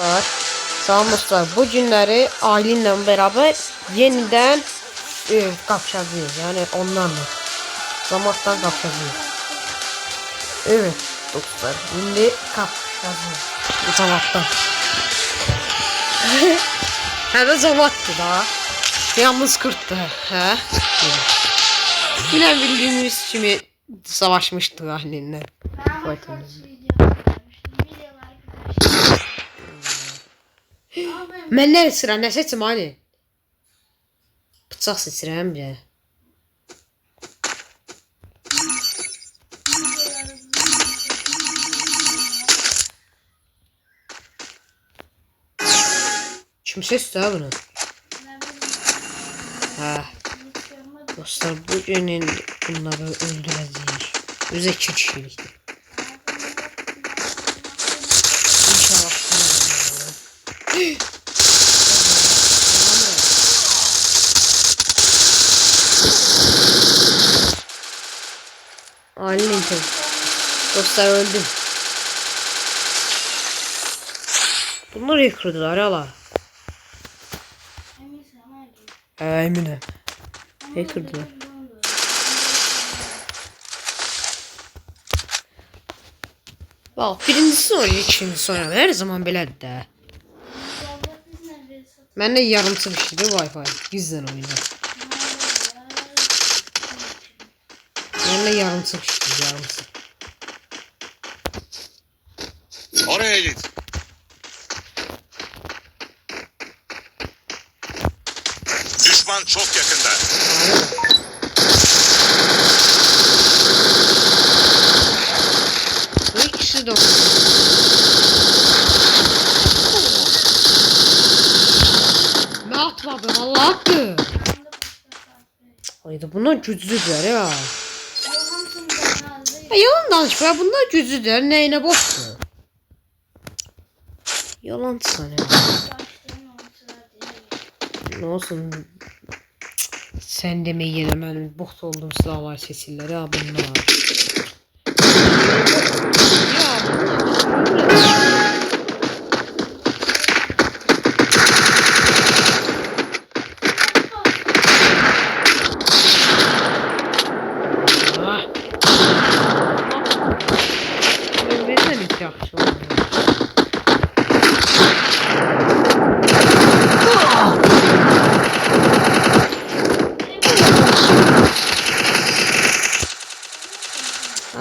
Var. Salam dostlar. Bu günləri ailə beraber yeniden kapışacağız. Yani onlarla. Zamandan kapışacağız. Evet dostlar. Şimdi kapışacağız. Bu zamandan. Hələ zavattı da. Yalnız kurttu. Hə? Yine bildiğimiz kimi savaşmıştık ailenle. Mən nə seçirəm? Nə seçim Ali? Bıçaq seçirəm bir. Kim seçti ha bunu? Ha. Dostlar bugün bunları öldüreceğiz. Bize 2 kişiliktir. İnşallah. Ailen dostlar öldüm. Bunlar yıkırdılar hala. Eminim. Yıkırdılar. Bak birincisi oynuyor, ikincisi oynuyor. Her zaman belədir də. Mən də yarımçıq işləyir Wi-Fi. Güzdən oynayacaq. Mən də yarımçıq işləyir, yarımçıq. Oraya git. Düşman çok yakında. Bu ikisi de ne atmadı vallahi attı. Haydi bunlar güçlüdür ya. Yalan danışma ya, bunlar güçlüdür, neyine boktur. Yalan sana. Ne olsun. Sen demeyi yine benim boktu olduğum silahlar seçilleri ha bunlar.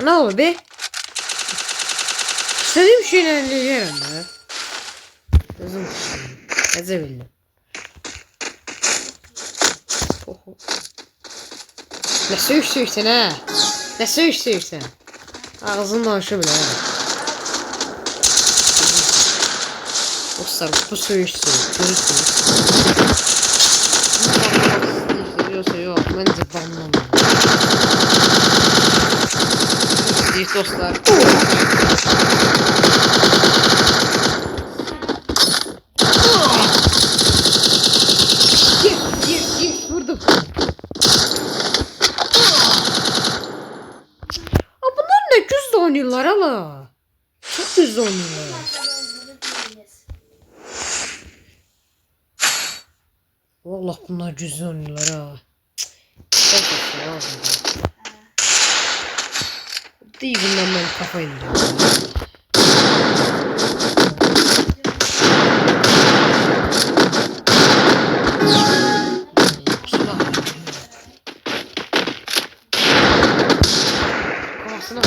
Ne oldu be? İstediğim şeyle elleyeceğim be. Gözüm kışım. Bildim. Ne söğüşsün ha? Ne söğüşsün? Ağzından şu bile. Dostlar bu söğüşsün. Görürsünüz. Yoksa yok. Bence banlamam. Dostlar. Yes vurdum. Bunlar ne güzel oynuyorlar ama. Çok güzel oynuyorlar. Vallahi bunlar güzel oynuyorlar ha. Değil bundan ben kafayı yiyeceğim. Kafasına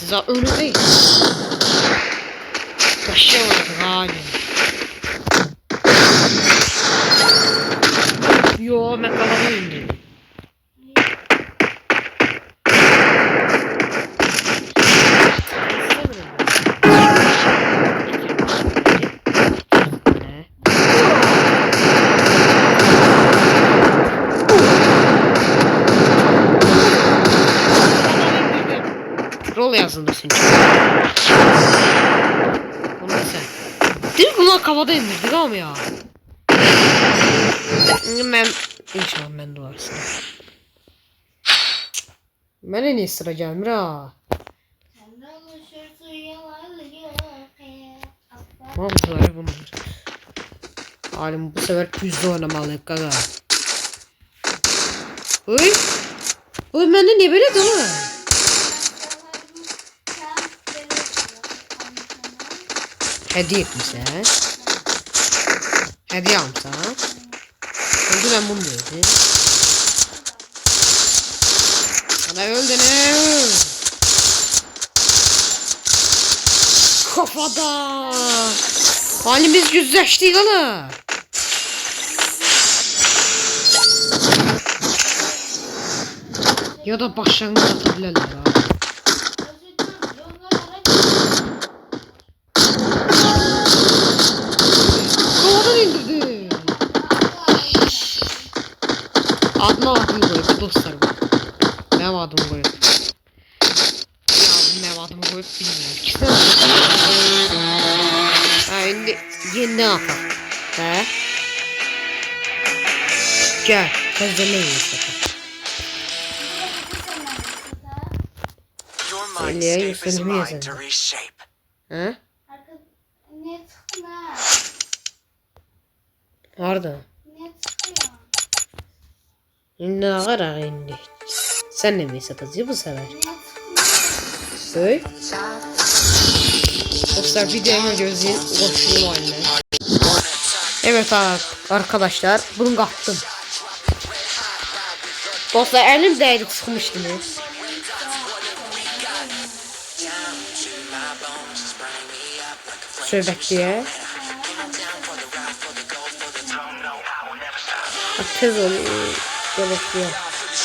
za önüne başlamadı hali. Yo ben kafamı indim. Rol yazıldı çünkü. Bunu sen. Değil bunlar kafada indirdik ama ya. Ben inşallah ben duvarsın. Ben en iyi sıra gelmir ha. Mamzuları bunlar. Halim bu sefer düzde oynamalıyım gaga. Oy. Oy bende niye böyle dolu? Hediye etmişsin. Hediye almışsın. Önce ben bunu yedim. Ana öldü ne? Kafada. Halimiz yüzleşti hala. Ya da başlangıç atabilirler ha. Havadan indirdi. Adına adını koyup dostlar bu. Ne adımı koyup. Ya ne adımı koyup bilmiyorum. Ha şimdi yeniden atalım. He? Gel. Sözde ne yiyorsun? Eliye yüzünü yazın. He? Orada. Şimdi ağır indi. Sen ne mi satacı bu sefer? Söyle. Dostlar videomu gözleyin. Koşuyum anne. Evet arkadaşlar. Bunu kaptım. Dostlar elim değdi sıkmıştım. Söhbət diye. Tez ol. Gerekliyor.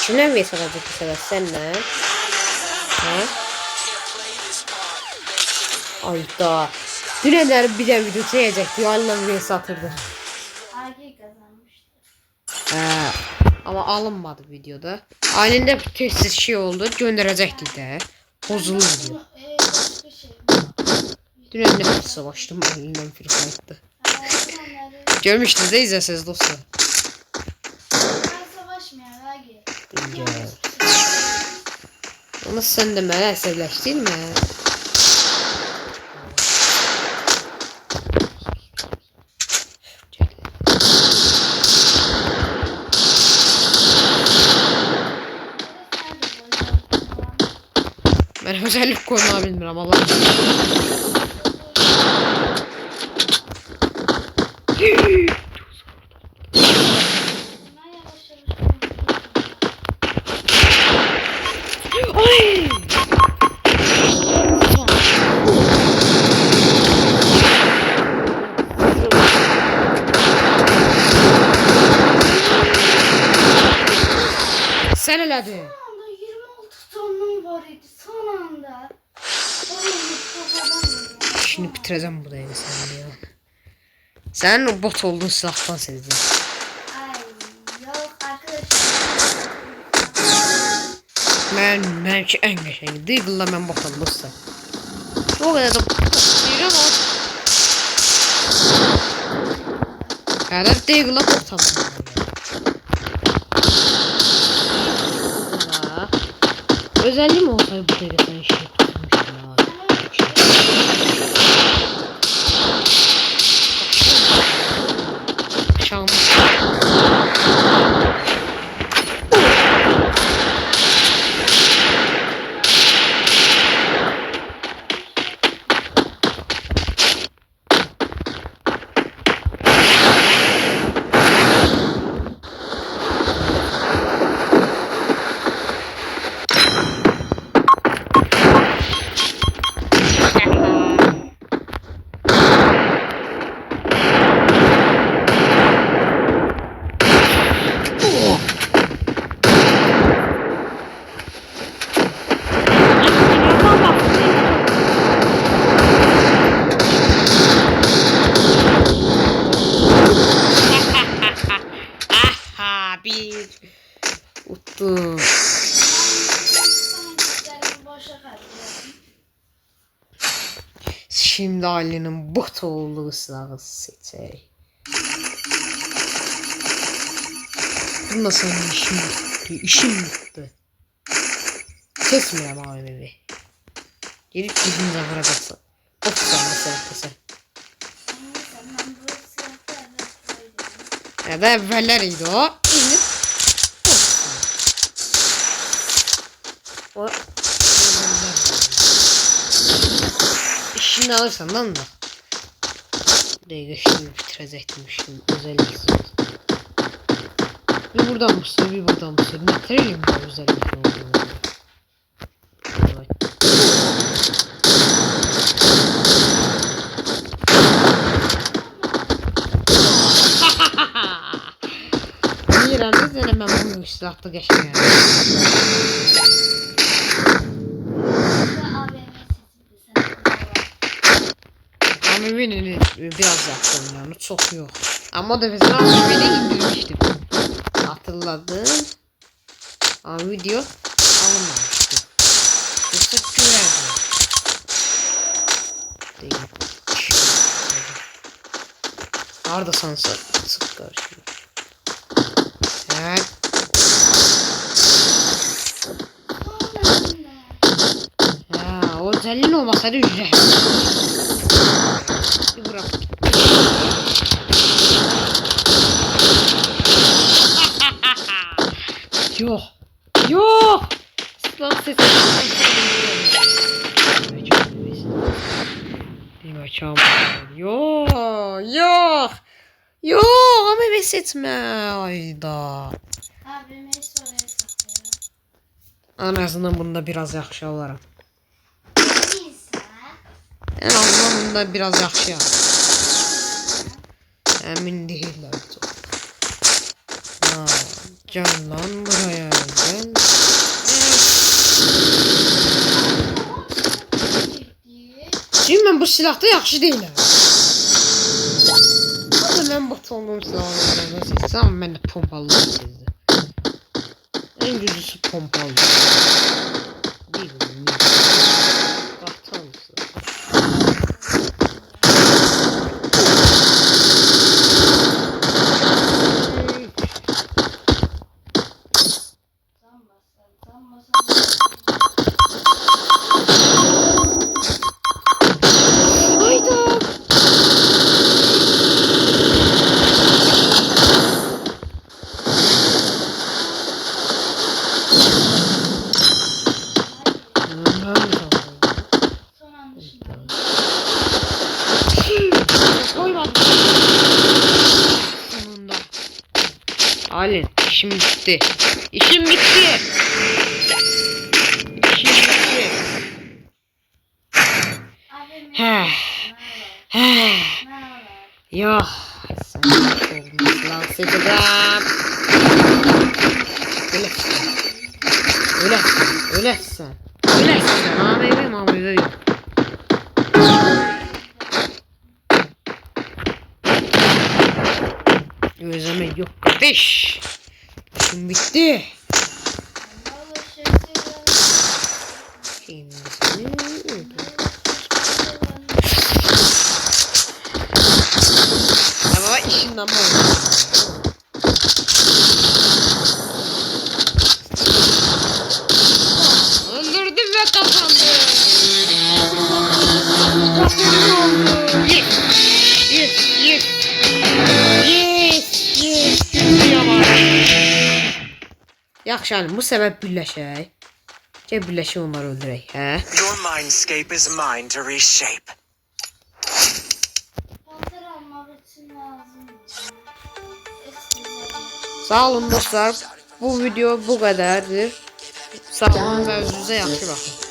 Kimden mi satacak bu sefer? Sen ne? Ha? Ayda. Dünenler bir de video çekecekti. Annem bir satırdı. Ama alınmadı videoda. Halinde tesis şey oldu. Gönderecektik de. Bozuldu diyor. Dünen nefes savaştım. Elinden free fight'tı. Görmüştünüz de izleseniz dostlar. Ama sen de mənə əsəbləşdirmə. Mən özellik koymağı bilmirəm Allah. Ay! Sen elədin. Son anda 26 tonum var idi son anda. İşini bitireceğim burada yine sen ya. Sen o bot olduğun silahtan sezdim. Ay yok arkadaşlar. Mənki ən qəşəngi. Deagle'la mən botam dostlar. O qədər də deyirəm o. Qədər Deagle'la botam. Özelliği mi olsaydı bu dedi sen şey tutmuşsun ha. Şam. Bir uttu. Şimdi Ali'nin bıht olduğu silahı seçecek. Bunda senin işin bitti. İşin bitti. Kesmiyorum abi bebeği. Gelip bizim zahara baksın. Of sen mesela kısa. Ya da evvelleriydi o. İnip. O. İşini alırsan lan da. Değil şimdi bitirecektim şimdi özellikle. Bir buradan mısın bir buradan mısın? Bitirelim bu özellikle olduğunu. Evet. İran'da denemem bu silahta geçmiyor. AMV'nin biraz yaptım yani çok yok. Ama da mesela AMV'ni indirmiştim. Hatırladım. Ama video alınmamıştı. Yoksa güverdi. Değil. Arda sansa sık karışıyor. Evet. Ya o zelin olmasaydı ücret. Bir bırak. Yok. Yok. Lan sesi. Bir açalım. Yok. Yok. Yok ama pes etme. Ayda. Abi neyse oraya saklıyor. En azından bunda biraz yaxşı olaram. Neyse. En azından bunda biraz yaxşı. Emin değiller çok. Ha, gel lan buraya gel. Şimdi ben bu silahda yaxşı değilim. Ben bu tonluğum silahını seçsem ama ben de pompalı seçtim. En güzlüsü pompalı. Değil mi? Bahtalısı. Hayda. Sonunda. Alin, işim bitti. İşim bitti. İşim bitti. He. He. Yok. Sen nasıl seçeceğim? Ölesin. Mağmebe yok. Gözleme yok kardeş. İşim bitti. Şimdi seni öldüm. Ama işinden mi oldu? Öldürdüm ve kazandım. Yaxşı Alim, bu səbəb birləşək. Gəl birləşək onları öldürək, hə? Your mindscape is mine to reshape. Hazır almak için lazım. Sağ olun dostlar. Bu video bu qədərdir. Sağ olun və özünüzə yaxşı baxın.